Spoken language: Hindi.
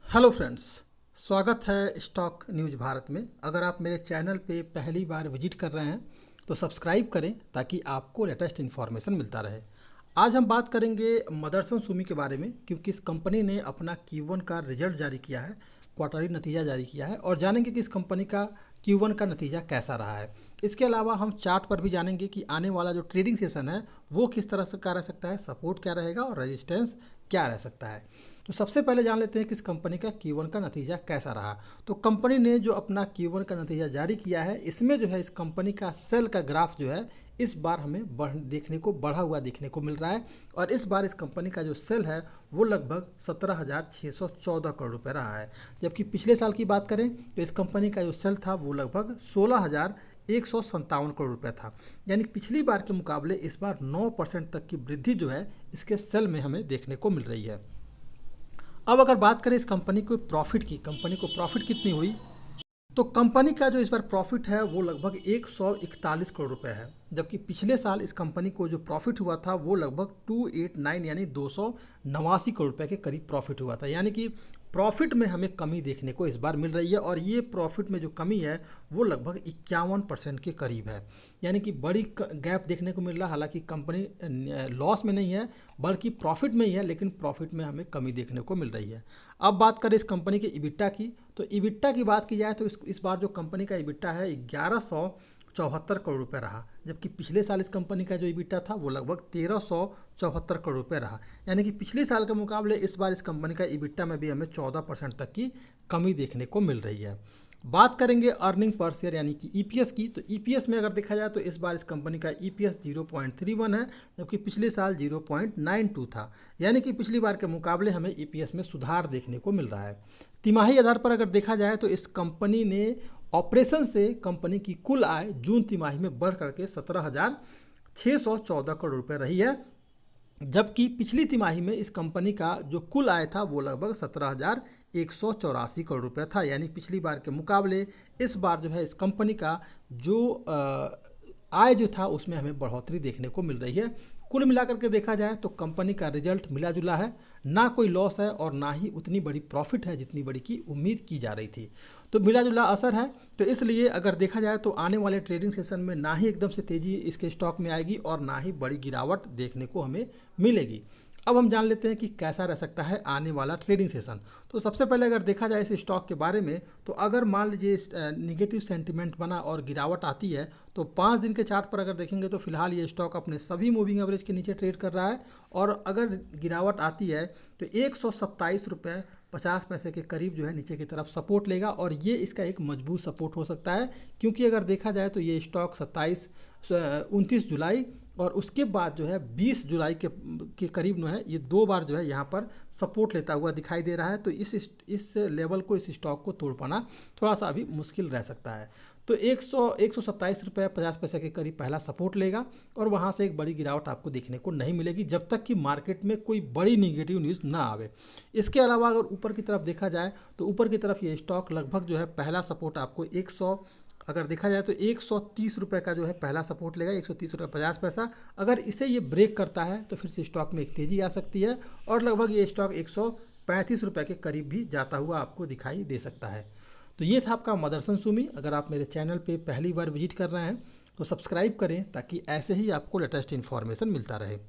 हेलो फ्रेंड्स, स्वागत है स्टॉक न्यूज़ भारत में। अगर आप मेरे चैनल पे पहली बार विजिट कर रहे हैं तो सब्सक्राइब करें ताकि आपको लेटेस्ट इन्फॉर्मेशन मिलता रहे। आज हम बात करेंगे मदरसन सुमी के बारे में, क्योंकि इस कंपनी ने अपना Q1 का रिजल्ट जारी किया है, क्वार्टरली नतीजा जारी किया है और जानेंगे कि इस कंपनी का Q1 का नतीजा कैसा रहा है। इसके अलावा हम चार्ट पर भी जानेंगे कि आने वाला जो ट्रेडिंग सेशन है वो किस तरह से का रह सकता है, सपोर्ट क्या रहेगा और रेजिस्टेंस क्या रह सकता है। तो सबसे पहले जान लेते हैं कि इस कंपनी का Q1 का नतीजा कैसा रहा। तो कंपनी ने जो अपना Q1 का नतीजा जारी किया है, इसमें जो है इस कंपनी का सेल का ग्राफ जो है इस बार हमें बढ़ा हुआ देखने को मिल रहा है। और इस बार इस कंपनी का जो सेल है वो लगभग 17,614 करोड़ रुपए रहा है। जबकि पिछले साल की बात करें तो इस कंपनी का जो सेल था वो लगभग 16,157 करोड़ रुपए था। यानी पिछली बार के मुकाबले इस बार 9% तक की वृद्धि जो है इसके सेल में हमें देखने को मिल रही है। अब अगर बात करें इस कंपनी को प्रॉफिट की, कंपनी को प्रॉफिट कितनी हुई, तो कंपनी का जो इस बार प्रॉफिट है वो लगभग 141 करोड़ रुपए है। जबकि पिछले साल इस कंपनी को जो प्रॉफिट हुआ था वो लगभग 289 यानी 289 करोड़ रुपए के करीब प्रॉफिट हुआ था। यानी कि प्रॉफिट में हमें कमी देखने को इस बार मिल रही है और ये प्रॉफिट में जो कमी है वो लगभग 51% के करीब है। यानी कि बड़ी गैप देखने को मिल रहा है। हालांकि कंपनी लॉस में नहीं है बल्कि प्रॉफिट में ही है, लेकिन प्रॉफिट में हमें कमी देखने को मिल रही है। अब बात करें इस कंपनी के इबिट्टा की, तो इबिट्टा की बात की जाए तो इस बार जो कंपनी का इबिट्टा है 1174 करोड़ रुपए रहा। जबकि पिछले साल इस कंपनी का जो इबिट्टा था वो लगभग 1374 करोड़ रुपए रहा। यानी कि पिछले साल के मुकाबले इस बार इस कंपनी का इबिट्टा में भी हमें 14% तक की कमी देखने को मिल रही है। बात करेंगे अर्निंग पर शेयर यानी कि ईपीएस की, तो ईपीएस में अगर देखा जाए तो इस बार इस कंपनी का ईपीएस 0.31 है, जबकि पिछले साल 0.92 था। यानी कि पिछली बार के मुकाबले हमें ईपीएस में सुधार देखने को मिल रहा है। तिमाही आधार पर अगर देखा जाए तो इस कंपनी ने ऑपरेशन से कंपनी की कुल आय जून तिमाही में बढ़ करके 17,614 करोड़ रुपए रही है। जबकि पिछली तिमाही में इस कंपनी का जो कुल आय था वो लगभग 17,184 करोड़ रुपए था। यानी पिछली बार के मुकाबले इस बार जो है इस कंपनी का जो आय जो था उसमें हमें बढ़ोतरी देखने को मिल रही है। कुल मिलाकर के देखा जाए तो कंपनी का रिजल्ट मिला जुला है, ना कोई लॉस है और ना ही उतनी बड़ी प्रॉफिट है जितनी बड़ी की उम्मीद की जा रही थी। तो मिला जुला असर है। तो इसलिए अगर देखा जाए तो आने वाले ट्रेडिंग सेशन में ना ही एकदम से तेज़ी इसके स्टॉक में आएगी और ना ही बड़ी गिरावट देखने को हमें मिलेगी। अब हम जान लेते हैं कि कैसा रह सकता है आने वाला ट्रेडिंग सेशन। तो सबसे पहले अगर देखा जाए इस स्टॉक के बारे में, तो अगर मान लीजिए निगेटिव सेंटिमेंट बना और गिरावट आती है तो 5 दिन के चार्ट पर अगर देखेंगे तो फिलहाल ये स्टॉक अपने सभी मूविंग एवरेज के नीचे ट्रेड कर रहा है। और अगर गिरावट आती है तो 127 रुपये 50 पैसे के करीब जो है नीचे की तरफ सपोर्ट लेगा और ये इसका एक मजबूत सपोर्ट हो सकता है। क्योंकि अगर देखा जाए तो ये स्टॉक 29 जुलाई और उसके बाद जो है 20 जुलाई के करीब जो है ये 2 बार जो है यहाँ पर सपोर्ट लेता हुआ दिखाई दे रहा है। तो इस लेवल को, इस स्टॉक को तोड़ पाना थोड़ा सा अभी मुश्किल रह सकता है। तो 127 रुपये 50 पैसे के करीब पहला सपोर्ट लेगा और वहाँ से एक बड़ी गिरावट आपको देखने को नहीं मिलेगी जब तक कि मार्केट में कोई बड़ी निगेटिव न्यूज़ ना आवे। इसके अलावा अगर ऊपर की तरफ देखा जाए तो ऊपर की तरफ ये स्टॉक लगभग जो है पहला सपोर्ट आपको अगर देखा जाए तो 130 रुपये का जो है पहला सपोर्ट लेगा, 130 रुपये 50 पैसा। अगर इसे ये ब्रेक करता है तो फिर से स्टॉक में एक तेज़ी आ सकती है और लगभग ये स्टॉक 135 रुपये के करीब भी जाता हुआ आपको दिखाई दे सकता है। तो ये था आपका मदरसन सुमी। अगर आप मेरे चैनल पे पहली बार विजिट कर रहे हैं तो सब्सक्राइब करें ताकि ऐसे ही आपको लेटेस्ट इन्फॉर्मेशन मिलता रहे।